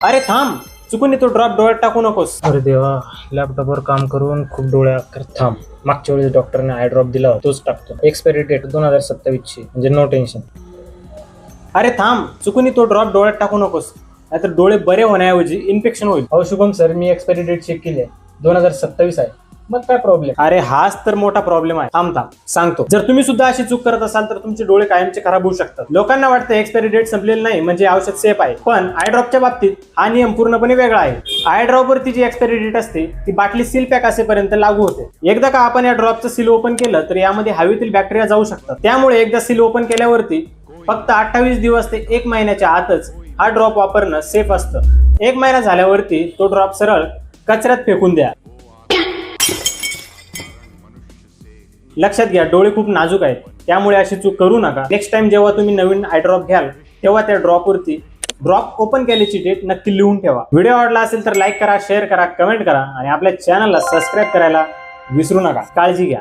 अरे थांब, चुकून तो ड्रॉप डोळ्यात टाकू नकोस. अरे देवा, लॅपटॉपवर काम करून खूप डोळे अक्कर. थांब, मागच्या वेळेस डॉक्टरने आय ड्रॉप दिला होता, तोच टाकतो. एक्सपायरी डेट 2027 ची, म्हणजे नो टेन्शन. अरे थांब, चुकून तो ड्रॉप डोळ्यात टाकू नकोस, नाहीतर डोळे बरे होण्याऐवजी इन्फेक्शन होईल. हो शुभम सर, मी एक्सपायरी डेट चेक केली आहे, 2027 आहे. मग काय प्रॉब्लेम? अरे हाच तर मोठा प्रॉब्लेम आहे. थांब सांगतो. जर तुम्ही सुद्धा अशी चूक करत असाल तर तुमचे डोळे कायमचे खराब होऊ शकतात. लोकांना वाटतं एक्सपायरी डेट संपलेली नाही म्हणजे औषध सेफ आहे, पण आय ड्रॉपच्या बाबतीत हा नियम पूर्णपणे वेगळा आहे. आय ड्रॉप वरती जी एक्सपायरी डेट असते ती बाटली सील पॅक असेपर्यंत लागू होते. एकदा का आपण या ड्रॉपचं सील ओपन केलं तर यामध्ये हवेतील बॅक्टेरिया जाऊ शकतात. त्यामुळे एकदा सील ओपन केल्यावरती फक्त 28 दिवस ते 1 महिन्याच्या आतच हा ड्रॉप वापरणं सेफ असतं. 1 महिना झाल्यावरती तो ड्रॉप सरळ कचऱ्यात फेकून द्या. लक्षात घ्या, डोळे खूप नाजूक आहेत, त्यामुळे अशी चूक करू नका. नेक्स्ट टाइम जेव्हा तुम्ही नवीन आय ड्रॉप घ्याल तेव्हा त्या ड्रॉपवरती ड्रॉप ओपन केल्याची डेट नक्की लिहून ठेवा. व्हिडिओ आवडला असेल तर लाईक करा, शेअर करा, कमेंट करा आणि आपल्या चॅनलला सबस्क्राईब करायला विसरू नका. काळजी घ्या.